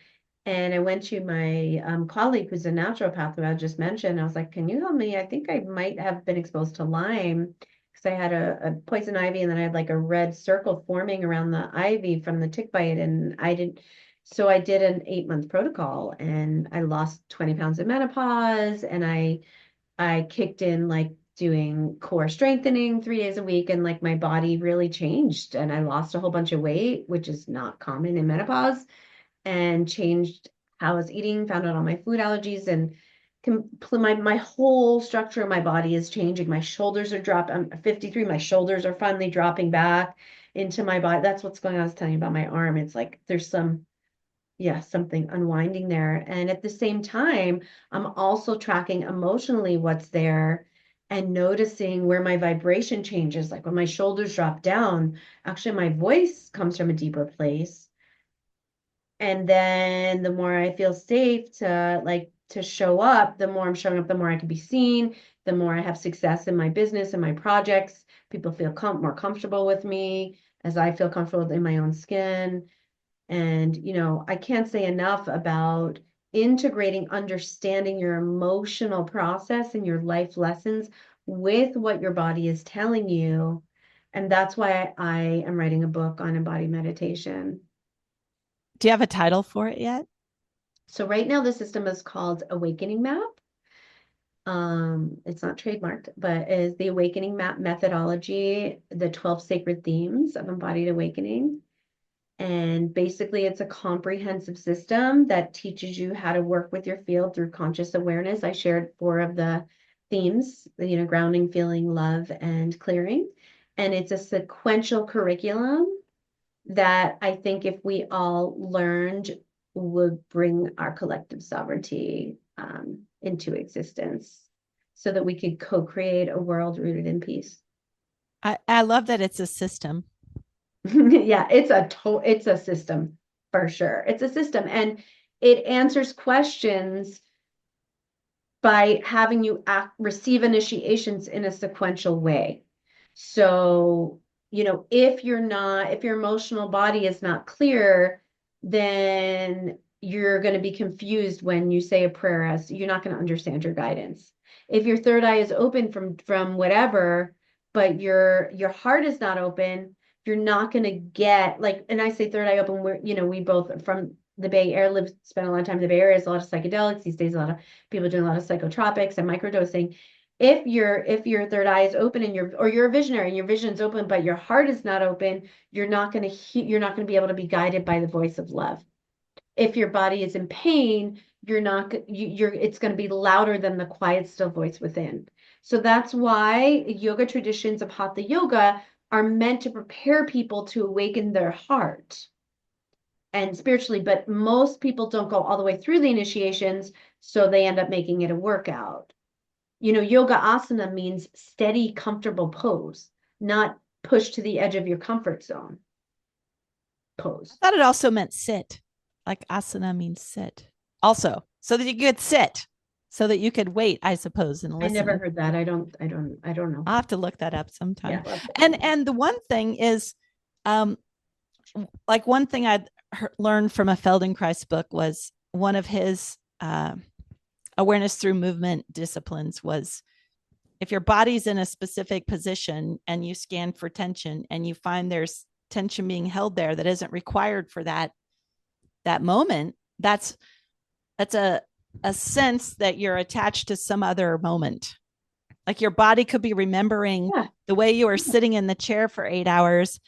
And I went to my colleague who's a naturopath who I just mentioned. I was like, can you help me? I think I might have been exposed to Lyme because I had a poison ivy and then I had like a red circle forming around the ivy from the tick bite. And so I did an 8-month protocol and I lost 20 pounds in menopause and I kicked in like doing core strengthening 3 days a week and like my body really changed and I lost a whole bunch of weight, which is not common in menopause, and changed how I was eating, found out all my food allergies, and my whole structure of my body is changing. My shoulders are dropping. I'm 53. My shoulders are finally dropping back into my body. That's what's going on. I was telling you about my arm. It's like there's something unwinding there. And at the same time, I'm also tracking emotionally what's there and noticing where my vibration changes. Like when my shoulders drop down, actually my voice comes from a deeper place. And then the more I feel safe to show up, the more I'm showing up, the more I can be seen, the more I have success in my business and my projects. People feel more comfortable with me as I feel comfortable in my own skin. And, I can't say enough about integrating, understanding your emotional process and your life lessons with what your body is telling you. And that's why I am writing a book on embodied meditation. Do you have a title for it yet? So right now the system is called Awakening Map. It's not trademarked, but is the Awakening Map methodology, the 12 sacred themes of embodied awakening. And basically it's a comprehensive system that teaches you how to work with your field through conscious awareness. I shared 4 of the themes, grounding, feeling, love, and clearing. And it's a sequential curriculum that I think if we all learned would bring our collective sovereignty into existence so that we could co-create a world rooted in peace. I love that it's a system. Yeah, it's a system for sure. It's a system and it answers questions by having you receive initiations in a sequential way. So, if your emotional body is not clear, then you're going to be confused when you say a prayer as you're not going to understand your guidance. If your third eye is open from whatever, but your heart is not open, you're not going to get like, and I say third eye open, we both from the Bay Area spent a lot of time in the Bay Area. There's a lot of psychedelics these days, a lot of people doing a lot of psychotropics and microdosing. If your third eye is open and you're a visionary and your vision's open, but your heart is not open, you're not going to be able to be guided by the voice of love. If your body is in pain, it's going to be louder than the quiet, still voice within. So that's why yoga traditions of hatha yoga are meant to prepare people to awaken their heart and spiritually, but most people don't go all the way through the initiations, so they end up making it a workout. Yoga asana means steady, comfortable pose, not push to the edge of your comfort zone I pose. thought it also meant sit. Like asana means sit. Also, so that you could sit, so that you could wait, I suppose, and I never listen. heard that. I don't know. I'll have to look that up sometime. Yeah. Well, And the one thing is, um, like one thing I'd learned from a Feldenkrais book was one of his awareness through movement disciplines was if your body's in a specific position and you scan for tension and you find there's tension being held there that isn't required for that moment, that's a sense that you're attached to some other moment. Like your body could be remembering yeah. the way you were sitting in the chair for 8 hours,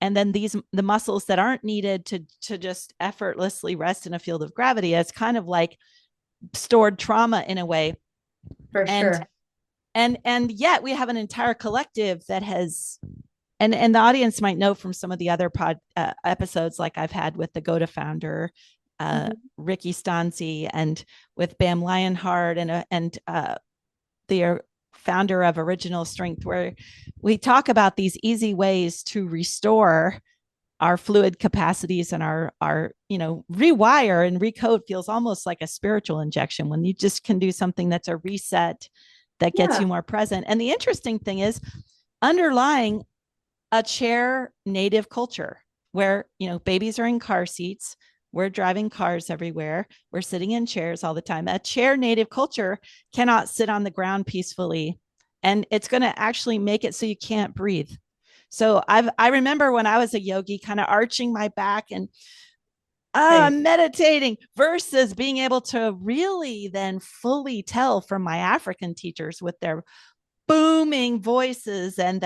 and then the muscles that aren't needed to just effortlessly rest in a field of gravity. It's kind of like stored trauma in a way. For and sure. and yet we have an entire collective that has, and the audience might know from some of the other episodes, like I've had with the GOTA founder, Ricky Stanzi, and with Bam Lionheart, and the founder of Original Strength, where we talk about these easy ways to restore our fluid capacities and our rewire and recode. Feels almost like a spiritual injection when you just can do something that's a reset that gets you more present. And the interesting thing is, underlying a chair native culture where, babies are in car seats, we're driving cars everywhere, we're sitting in chairs all the time. A chair native culture cannot sit on the ground peacefully, and it's going to actually make it so you can't breathe. So I remember when I was a yogi, kind of arching my back and meditating, versus being able to really then fully tell from my African teachers with their booming voices and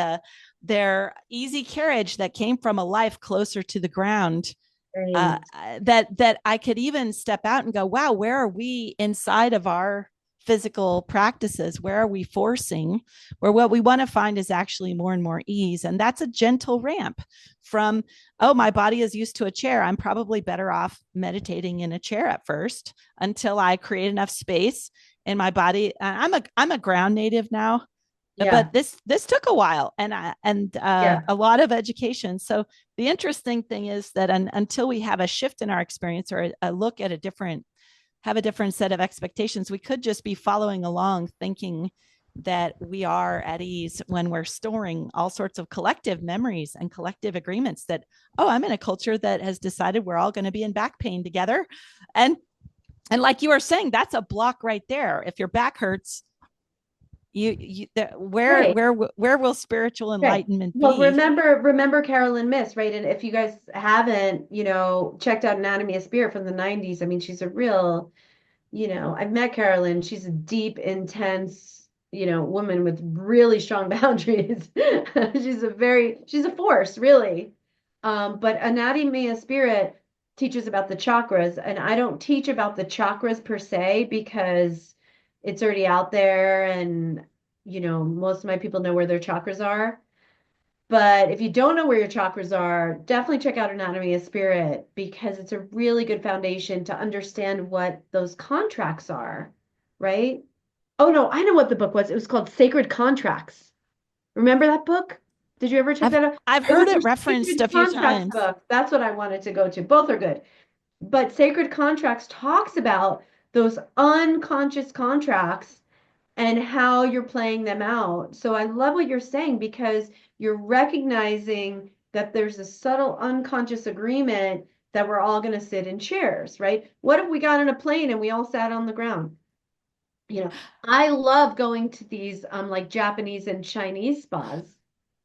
their easy carriage that came from a life closer to the ground. That I could even step out and go, wow, where are we inside of our physical practices? Where are we forcing? Where what we want to find is actually more and more ease. And that's a gentle ramp from, oh, my body is used to a chair. I'm probably better off meditating in a chair at first until I create enough space in my body. I'm a ground native now. But this took a while, and a lot of education. So the interesting thing is that until we have a shift in our experience, or a look at a different set of expectations, we could just be following along thinking that we are at ease when we're storing all sorts of collective memories and collective agreements that, oh, I'm in a culture that has decided we're all going to be in back pain together. And like you were saying, that's a block right there. If your back hurts, where will spiritual enlightenment be? Well, remember Carolyn Myss, right? And if you guys haven't, checked out Anatomy of Spirit from the 90s, I mean, she's a real, I've met Carolyn. She's a deep, intense, woman with really strong boundaries. She's a force, really. But Anatomy of Spirit teaches about the chakras, and I don't teach about the chakras per se because it's already out there, and most of my people know where their chakras are. But if you don't know where your chakras are, definitely check out Anatomy of Spirit, because it's a really good foundation to understand what those contracts are, right? Oh no, I know what the book was. It was called Sacred Contracts. Remember that book? Did you ever check that out? I've heard it referenced a few times. Book. That's what I wanted to go to. Both are good. But Sacred Contracts talks about those unconscious contracts and how you're playing them out. So I love what you're saying, because you're recognizing that there's a subtle unconscious agreement that we're all going to sit in chairs, right? What if we got on a plane and we all sat on the ground? I love going to these like Japanese and Chinese spas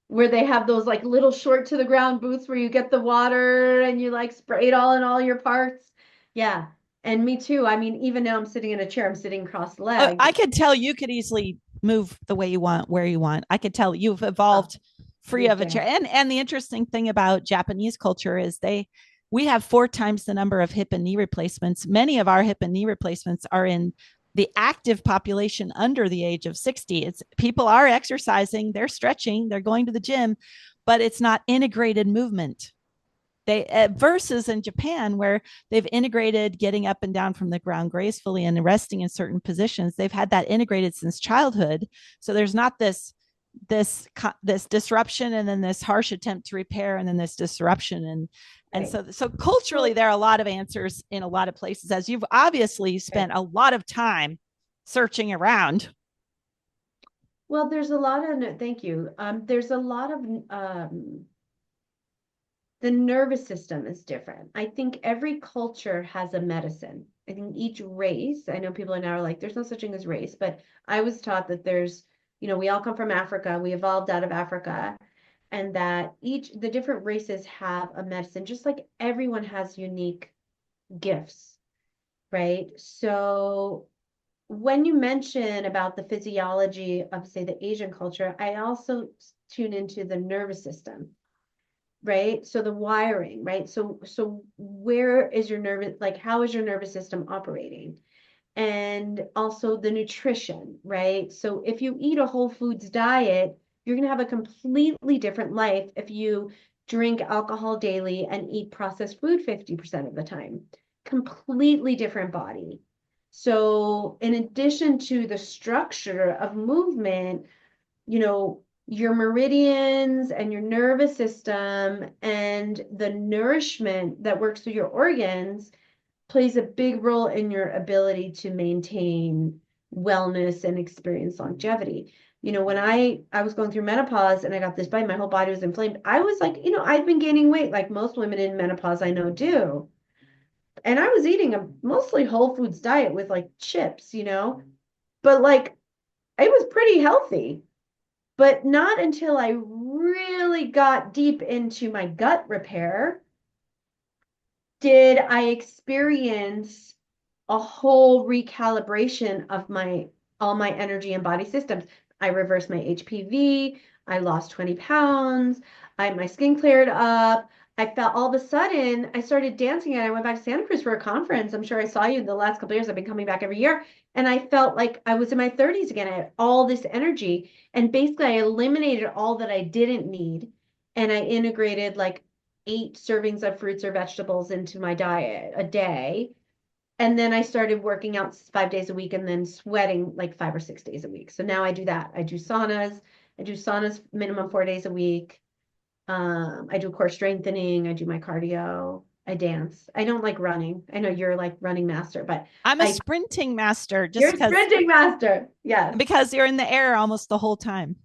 where they have those like little short to the ground booths where you get the water and you like spray it all in all your parts. Yeah. And me too. I mean, even now I'm sitting in a chair, I'm sitting cross-legged. I could tell you could easily move the way you want, where you want. I could tell you've evolved free of a chair. And the interesting thing about Japanese culture is we have 4 times the number of hip and knee replacements. Many of our hip and knee replacements are in the active population under the age of 60. It's people are exercising, they're stretching, they're going to the gym, but it's not integrated movement. Versus in Japan, where they've integrated getting up and down from the ground gracefully and resting in certain positions. They've had that integrated since childhood. So there's not this disruption, and then this harsh attempt to repair, and then this disruption. And so culturally, there are a lot of answers in a lot of places, as you've obviously spent a lot of time searching around. Well, there's a lot of, thank you. There's a lot of, the nervous system is different. I think every culture has a medicine. I think each race, I know people are now like, there's no such thing as race, but I was taught that there's, we all come from Africa. We evolved out of Africa, and that the different races have a medicine, just like everyone has unique gifts, right? So when you mention about the physiology of, say, the Asian culture, I also tune into the nervous system, right? So the wiring, right? So where is your nervous, like how is your nervous system operating? And also the nutrition, right? So if you eat a whole foods diet, you're going to have a completely different life if you drink alcohol daily and eat processed food 50% of the time. Completely different body. So in addition to the structure of movement, you know, your meridians and your nervous system and the nourishment that works through your organs plays a big role in your ability to maintain wellness and experience longevity. You know, when I was going through menopause and I got this bite, my whole body was inflamed. I was like, you know, I'd been gaining weight like most women in menopause I know do. And I was eating a mostly whole foods diet with like chips, you know, but like it was pretty healthy. But not until I really got deep into my gut repair did I experience a whole recalibration of my all my energy and body systems. I reversed my HPV. I lost 20 pounds. My skin cleared up. I felt all of a sudden I started dancing and I went back to Santa Cruz for a conference. I'm sure I saw you the last couple of years. I've been coming back every year. And I felt like I was in my 30s again. I had all this energy. And basically I eliminated all that I didn't need. And I integrated like 8 servings of fruits or vegetables into my diet a day. And then I started working out 5 days a week and then sweating like 5 or 6 days a week. So now I do that. I do saunas. I do saunas minimum 4 days a week. I do core strengthening. I do my cardio. I dance. I don't like running. I know you're like running master, but I'm a I sprinting master just you're sprinting master. Yes. because you're in the air almost the whole time.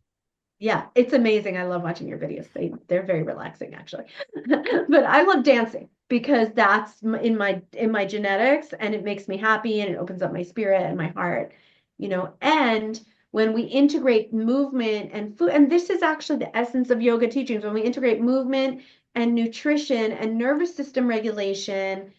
Yeah, it's amazing. I love watching your videos. They're very relaxing actually. But I love dancing because that's in my genetics and it makes me happy and it opens up my spirit and my heart, you know. And when we integrate movement and food, and this is actually the essence of yoga teachings, when we integrate movement and nutrition and nervous system regulation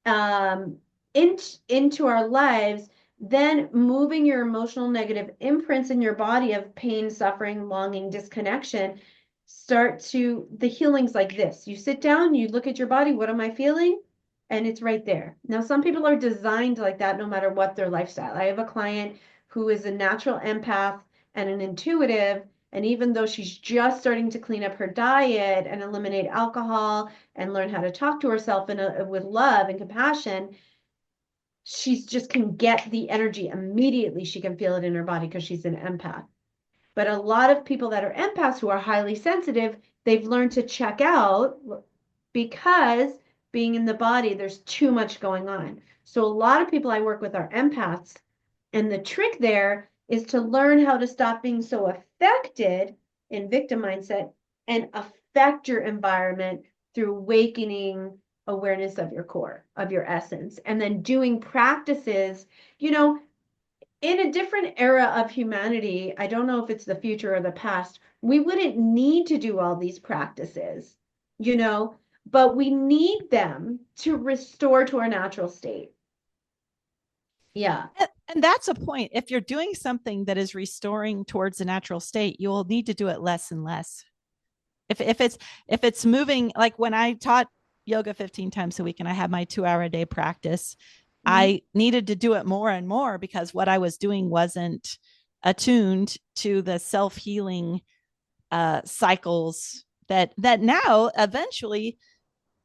um, into our lives, then moving your emotional negative imprints in your body of pain, suffering, longing, disconnection, start to the healings like this. You sit down, you look at your body, what am I feeling? And it's right there. Now, some people are designed like that no matter what their lifestyle. I have a client who is a natural empath and an intuitive. And even though she's just starting to clean up her diet and eliminate alcohol and learn how to talk to herself with love and compassion, she's just can get the energy immediately. She can feel it in her body because she's an empath. But a lot of people that are empaths who are highly sensitive, they've learned to check out because being in the body, there's too much going on. So a lot of people I work with are empaths. And the trick there is to learn how to stop being so affected in victim mindset and affect your environment through awakening awareness of your core, of your essence, and then doing practices, you know, in a different era of humanity. I don't know if it's the future or the past. We wouldn't need to do all these practices, you know, but we need them to restore to our natural state. Yeah. And that's a point. If you're doing something that is restoring towards a natural state, you will need to do it less and less. If it's moving, like when I taught yoga 15 times a week and I had my 2 hour a day practice, Mhm. I needed to do it more and more because what I was doing wasn't attuned to the self-healing cycles that now eventually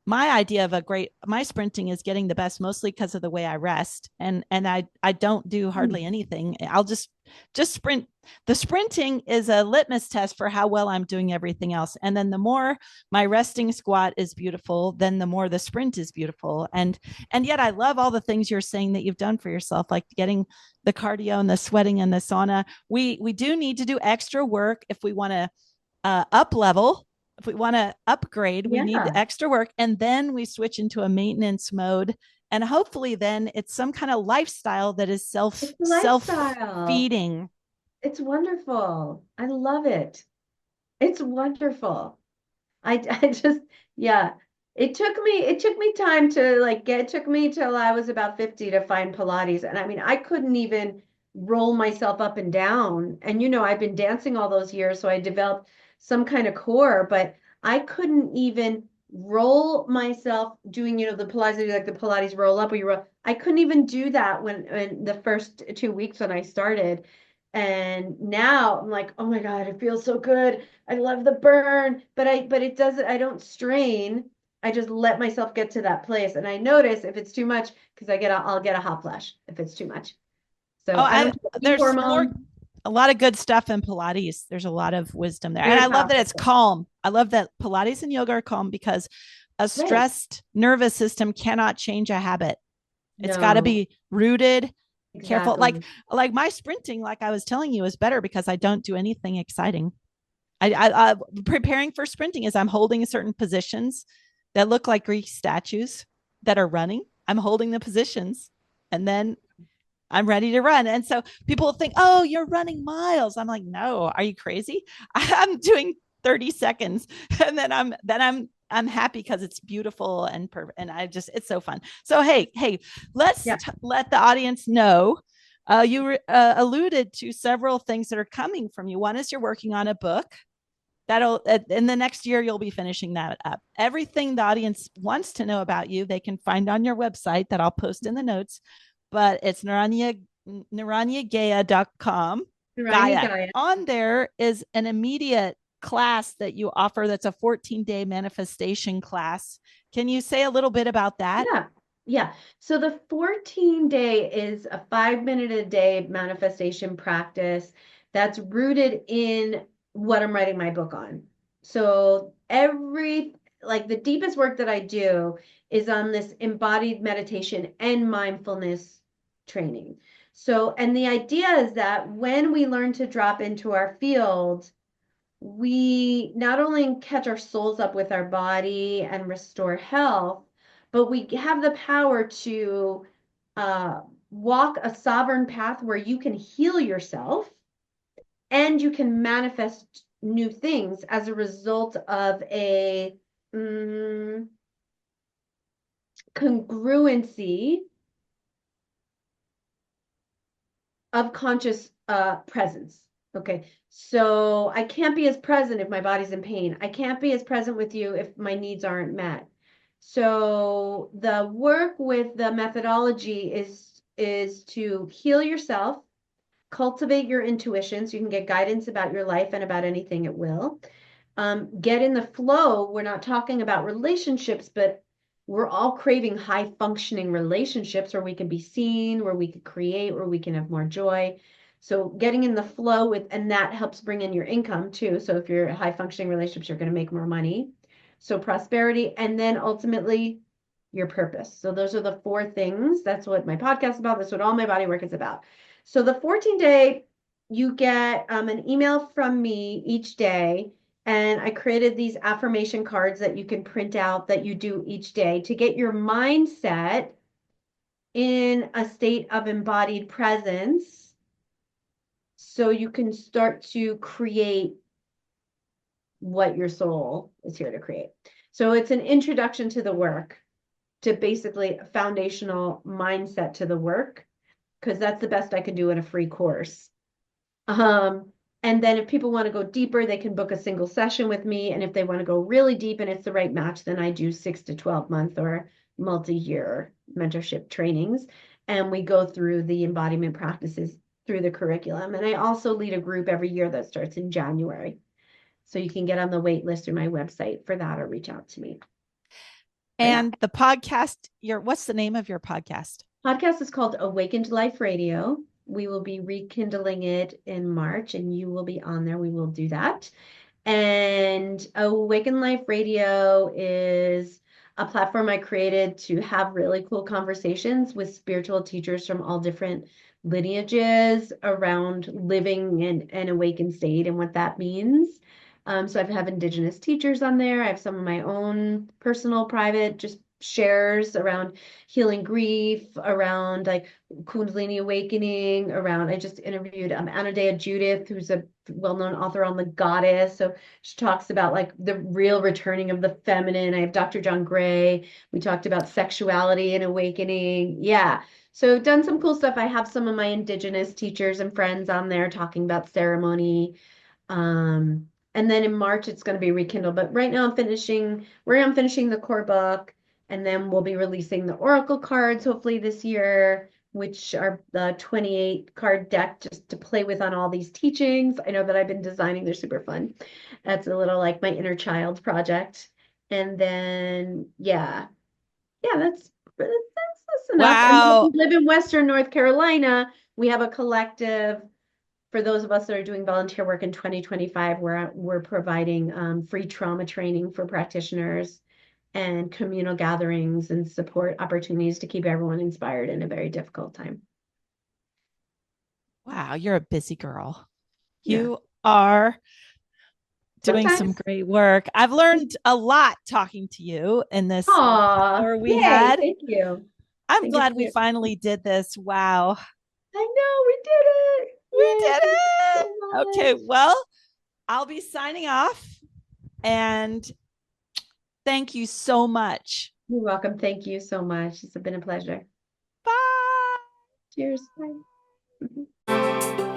my idea of a great my sprinting is getting the best mostly because of the way I rest, and I don't do hardly anything. I'll just sprint. The sprinting is a litmus test for how well I'm doing everything else. And then the more my resting squat is beautiful, then the more the sprint is beautiful. And yet I love all the things you're saying that you've done for yourself, like getting the cardio and the sweating and the sauna. We do need to do extra work if we want to up level. If we want to upgrade, we need Yeah. extra work. And then we switch into a maintenance mode. And hopefully then it's some kind of lifestyle that is It's a self lifestyle. feeding. It's wonderful. I love it. It's wonderful. I just, yeah. It took me time to like it took me till I was about 50 to find Pilates. And I mean, I couldn't even roll myself up and down. And you know, I've been dancing all those years, so I developed some kind of core, but I couldn't even roll myself doing, the Pilates, like the Pilates roll up where you roll. I couldn't even do that when the first 2 weeks when I started. And now I'm like, oh my God, it feels so good. I love the burn, but it doesn't, I don't strain. I just let myself get to that place. And I notice if it's too much, because I'll get a hot flash if it's too much. Oh, So I don't take any there's more, hormone. a lot of good stuff in Pilates. There's a lot of wisdom there. And Very I love that powerful it's stuff. calm. I love that Pilates and yoga are calm because a Right. stressed nervous system cannot change a habit. It's got to No, be rooted, careful. exactly. Like my sprinting, like I was telling you, is better because I don't do anything exciting. I preparing for sprinting is I'm holding certain positions that look like Greek statues that are running. I'm holding the positions and then I'm ready to run. And so people think, oh, you're running miles. I'm like, no, are you crazy? I'm doing 30 seconds and I'm happy because it's beautiful and and it's so fun. So hey, Yeah. let the audience know. You alluded to several things that are coming from you. One is you're working on a book that'll in the next year you'll be finishing that up. Everything the audience wants to know about you they can find on your website that I'll post in the notes, but it's naraniagaia.com. Narayani Gaia. Gaia. On there is an immediate class that you offer that's a 14-day manifestation class. Can you say a little bit about that? Yeah. Yeah. So the 14-day is a 5 minute a day manifestation practice that's rooted in what I'm writing my book on. So like the deepest work that I do is on this embodied meditation and mindfulness training. So, and the idea is that when we learn to drop into our field, we not only catch our souls up with our body and restore health, but we have the power to uh, walk a sovereign path where you can heal yourself and you can manifest new things as a result of a congruency of conscious presence. Okay. So I can't be as present if my body's in pain. I can't be as present with you if my needs aren't met. So the work with the methodology is to heal yourself, cultivate your intuition so you can get guidance about your life and about anything at will. Get in the flow. We're not talking about relationships, but we're all craving high functioning relationships where we can be seen, where we can create, where we can have more joy. So getting in the flow with, and that helps bring in your income too. So if you're high functioning relationships, you're going to make more money. So prosperity, and then ultimately your purpose. So those are the four things. That's what my podcast is about. That's what all my body work is about. So the 14-day, you get an email from me each day. And I created these affirmation cards that you can print out that you do each day to get your mindset in a state of embodied presence so you can start to create what your soul is here to create. So it's an introduction to the work, to basically a foundational mindset to the work, because that's the best I can do in a free course. And then if people want to go deeper, they can book a single session with me. And if they want to go really deep and it's the right match, then I do 6 to 12 month or multi-year mentorship trainings. And we go through the embodiment practices through the curriculum. And I also lead a group every year that starts in January. So you can get on the wait list through my website for that or reach out to me. But yeah. And the podcast, what's the name of your podcast? Podcast is called Awakened Life Radio. We will be rekindling it in March and you will be on there. We will do that. And Awaken Life Radio is a platform I created to have really cool conversations with spiritual teachers from all different lineages around living in an awakened state and what that means. So I have Indigenous teachers on there. I have some of my own personal, private, just shares around healing grief, around like Kundalini awakening, around, I just interviewed Anodea Judith, who's a well-known author on the goddess. So she talks about like the real returning of the feminine. I have Dr. John Gray. We talked about sexuality and awakening. Yeah. So done some cool stuff. I have some of my Indigenous teachers and friends on there talking about ceremony. And then in March, it's going to be rekindled. But right now I'm finishing the core book, and then we'll be releasing the Oracle cards hopefully this year, which are the 28 card deck just to play with on all these teachings. I know that I've been designing, they're super fun. That's a little like my inner child project. And then, yeah, that's enough. And then if Wow. you live in Western North Carolina, we have a collective for those of us that are doing volunteer work in 2025, we're providing free trauma training for practitioners and communal gatherings and support opportunities to keep everyone inspired in a very difficult time. Wow. You're a busy girl. Yeah. You are doing some Sometimes. great work. I've learned a lot talking to you in this Aw, hour we yay. had. Thank you. I'm Thank you glad for we finally did this. Wow. I know we did it. We Yay. did Thank you it. so Okay. much. Well, I'll be signing off and thank you so much. You're welcome. Thank you so much. It's been a pleasure. Bye. Cheers. Bye.